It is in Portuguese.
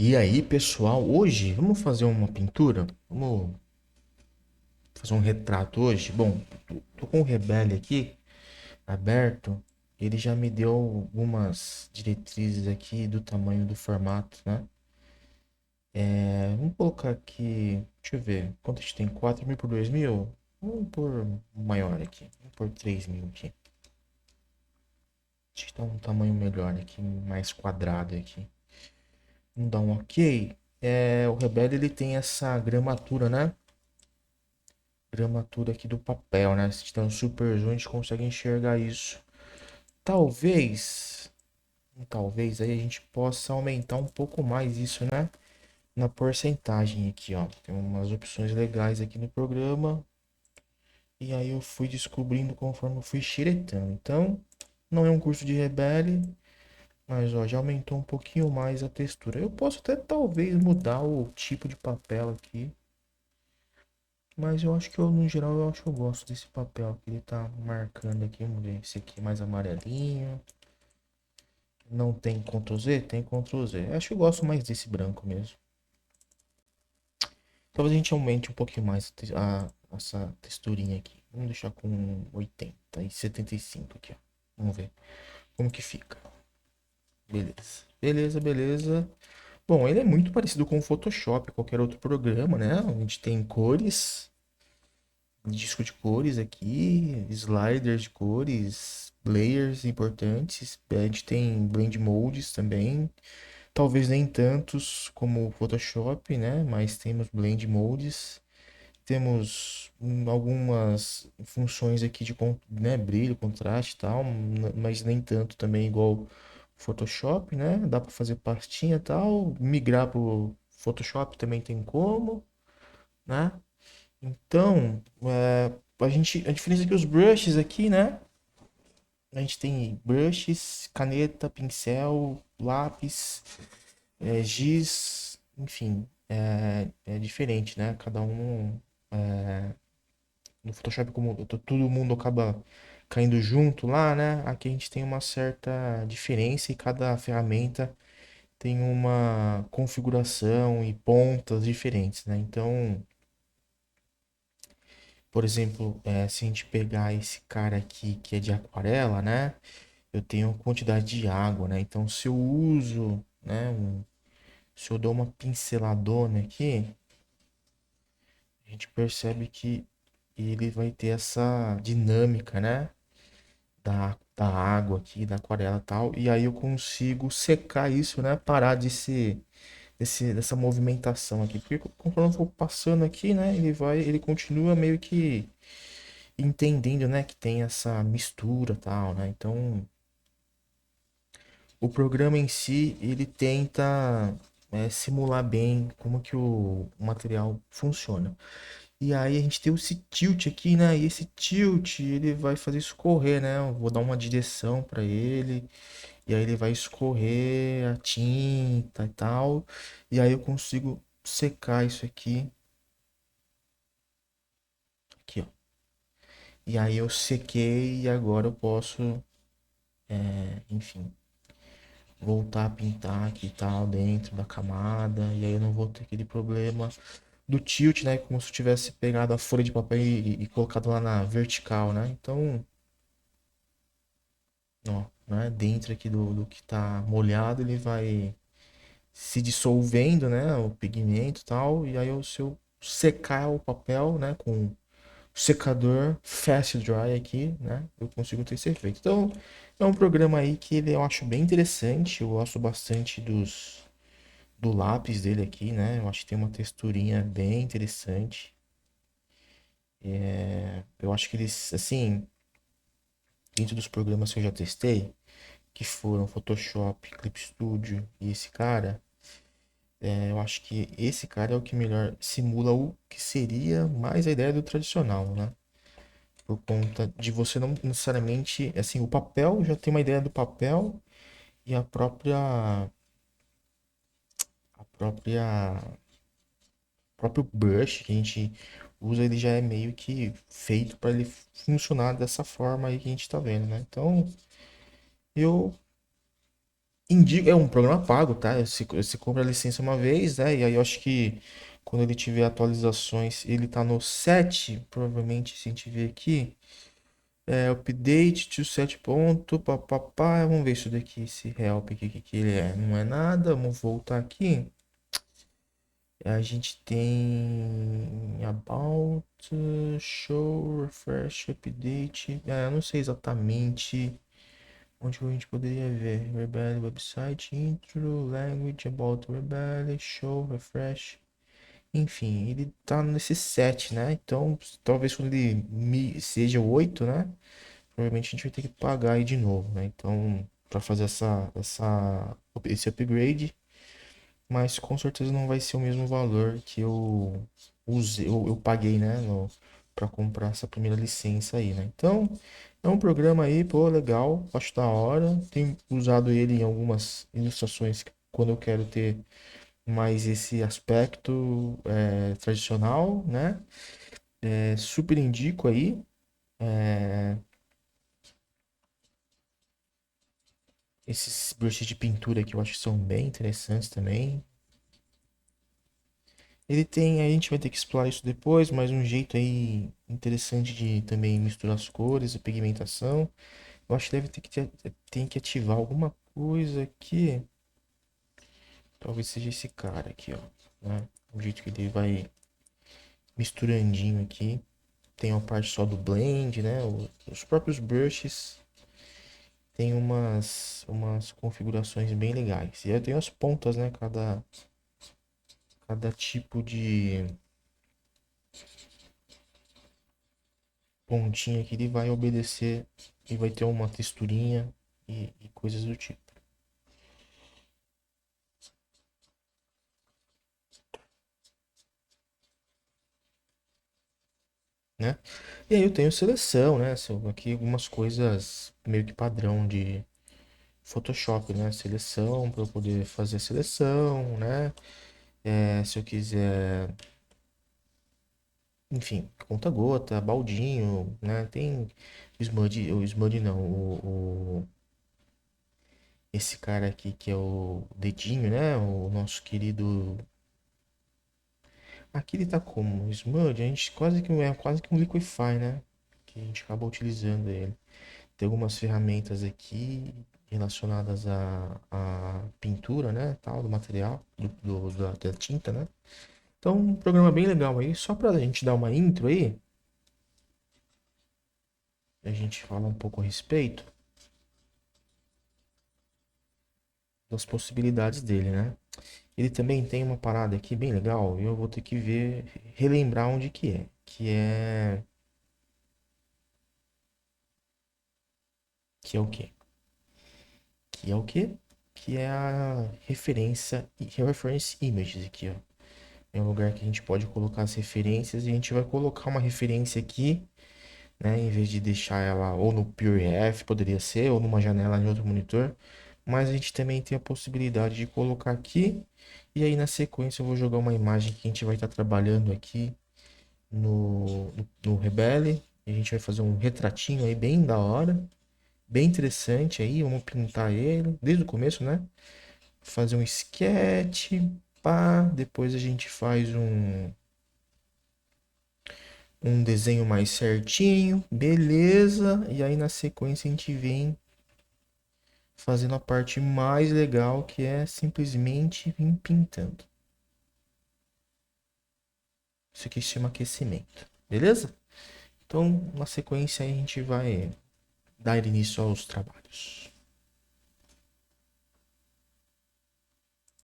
E aí, pessoal, hoje vamos fazer uma pintura? Vamos fazer um retrato hoje? Bom, tô com o Rebelle aqui aberto. Ele já me deu algumas diretrizes aqui do tamanho do formato, né? Vamos colocar aqui, deixa eu ver, quanto a gente tem? 4.000 por 2.000? Vamos pôr maior aqui, vamos pôr 3.000 aqui. Acho que tá um tamanho melhor aqui, mais quadrado aqui. Vamos dar um ok. O Rebelde ele tem essa gramatura, né? Gramatura aqui do papel, né? Se tiver um super zoom, a gente consegue enxergar isso. Talvez, talvez aí a gente possa aumentar um pouco mais isso, né? Na porcentagem aqui, ó. Tem umas opções legais aqui no programa. E aí eu fui descobrindo conforme eu fui xeretando. Então, não é um curso de rebelde, mas ó, já aumentou um pouquinho mais a textura. Eu posso até talvez mudar o tipo de papel aqui. Mas eu acho que eu, no geral, eu acho que eu gosto desse papel que ele tá marcando aqui. Vamos ver esse aqui mais amarelinho. Não tem Ctrl Z? Tem Ctrl Z. Acho que eu gosto mais desse branco mesmo. Talvez a gente aumente um pouquinho mais essa texturinha aqui. Vamos deixar com 80 e 75 aqui, ó. Vamos ver como que fica. Beleza. Beleza, beleza. Bom, ele é muito parecido com o Photoshop, qualquer outro programa, né? A gente tem cores, disco de cores aqui, sliders de cores, layers importantes. A gente tem blend modes também. Talvez nem tantos como o Photoshop, né? Mas temos blend modes. Temos algumas funções aqui de né, brilho, contraste e tal, mas nem tanto também igual o Photoshop, né? Dá para fazer pastinha e tal. Migrar pro Photoshop também tem como, né? Então, a diferença é que os brushes aqui, né? A gente tem brushes, caneta, pincel, lápis, giz, enfim, é diferente, né? Cada um no Photoshop, como todo mundo acaba caindo junto lá, né? Aqui a gente tem uma certa diferença e cada ferramenta tem uma configuração e pontas diferentes, né? Então, por exemplo, se a gente pegar esse cara aqui que é de aquarela, né? Eu tenho quantidade de água, né? Então, se eu uso, né? Se eu dou uma pinceladona aqui, a gente percebe que ele vai ter essa dinâmica, né? Da água aqui, da aquarela e tal. E aí eu consigo secar isso, né? Parar dessa movimentação aqui. Porque conforme eu for passando aqui, né? Ele continua meio que entendendo, né? Que tem essa mistura e tal, né? Então, o programa em si, ele tenta simular bem como que o material funciona. E aí a gente tem esse tilt aqui, né? E esse tilt, ele vai fazer escorrer, né? Eu vou dar uma direção para ele. E aí ele vai escorrer a tinta e tal. E aí eu consigo secar isso aqui. Aqui, ó. E aí eu sequei e agora eu posso, enfim, voltar a pintar aqui e tal dentro da camada. E aí eu não vou ter aquele problema do tilt, né? Como se eu tivesse pegado a folha de papel e colocado lá na vertical, né? Então, ó, né? Dentro aqui do que tá molhado, ele vai se dissolvendo, né, o pigmento e tal, e aí se eu secar o papel, né, com o secador fast dry aqui, né, eu consigo ter esse efeito. Então, é um programa aí que eu acho bem interessante, eu gosto bastante do lápis dele aqui, né, eu acho que tem uma texturinha bem interessante. Eu acho que eles, assim, dentro dos programas que eu já testei, que foram Photoshop, Clip Studio e esse cara, eu acho que esse cara é o que melhor simula o que seria mais a ideia do tradicional, né? Por conta de você não necessariamente, assim, o papel já tem uma ideia do papel e a próprio brush que a gente usa, ele já é meio que feito para ele funcionar dessa forma aí que a gente tá vendo, né? Então, eu Indico, é um programa pago, tá? Você compra a licença uma vez, né? E aí eu acho que quando ele tiver atualizações, ele tá no 7, provavelmente, se a gente ver aqui. Update to 7 ponto, papapá. Vamos ver isso daqui, esse help aqui, que ele é. Não é nada, vamos voltar aqui. A gente tem About, Show, Refresh, Update. Eu não sei exatamente onde que a gente poderia ver. Rebel website, intro, language, About Rebel, Show, Refresh. Enfim, ele tá nesse 7, né? Então, talvez quando ele seja o 8, né? Provavelmente a gente vai ter que pagar aí de novo, né? Então, para fazer esse upgrade, mas com certeza não vai ser o mesmo valor que eu usei, eu paguei, né, para comprar essa primeira licença aí, né? Então, é um programa aí, pô, legal, acho da hora. Tenho usado ele em algumas ilustrações quando eu quero ter mais esse aspecto tradicional, né? Super indico aí. É, esses brushes de pintura que eu acho que são bem interessantes também. Ele tem, a gente vai ter que explorar isso depois, mas um jeito aí interessante de também misturar as cores, a pigmentação. Eu acho que deve ter tem que ativar alguma coisa aqui. Talvez seja esse cara aqui, ó, né? O jeito que ele vai misturandinho aqui. Tem uma parte só do blend, né? Os próprios brushes tem umas configurações bem legais. E aí tem as pontas, né? Cada tipo de pontinha aqui ele vai obedecer e vai ter uma texturinha e coisas do tipo, né? E aí eu tenho seleção, né? Aqui algumas coisas meio que padrão de Photoshop, né? Seleção para eu poder fazer a seleção, né? Se eu quiser, enfim, conta-gota, baldinho, né? Tem o Smudge não, esse cara aqui que é o dedinho, né? O nosso querido. Aqui ele tá como? O Smudge, a gente quase que um Liquify, né? Que a gente acaba utilizando ele. Tem algumas ferramentas aqui relacionadas à pintura, né? Tal, do material, da tinta, né? Então, um programa bem legal aí. Só pra gente dar uma intro aí, a gente falar um pouco a respeito das possibilidades dele, né? Ele também tem uma parada aqui bem legal e eu vou ter que ver, relembrar onde que é. Que é o quê? Que é o quê? Que é a reference images aqui, ó. É um lugar que a gente pode colocar as referências e a gente vai colocar uma referência aqui, né? Em vez de deixar ela ou no PureRef, poderia ser, ou numa janela em outro monitor. Mas a gente também tem a possibilidade de colocar aqui. E aí na sequência eu vou jogar uma imagem que a gente vai estar trabalhando aqui no Rebelle. E a gente vai fazer um retratinho aí bem da hora, bem interessante aí. Vamos pintar ele desde o começo, né? Fazer um sketch, pá. Depois a gente faz um desenho mais certinho, beleza. E aí na sequência a gente vem fazendo a parte mais legal, que é simplesmente vir pintando. Isso aqui se chama aquecimento, beleza? Então, na sequência aí a gente vai dar início aos trabalhos.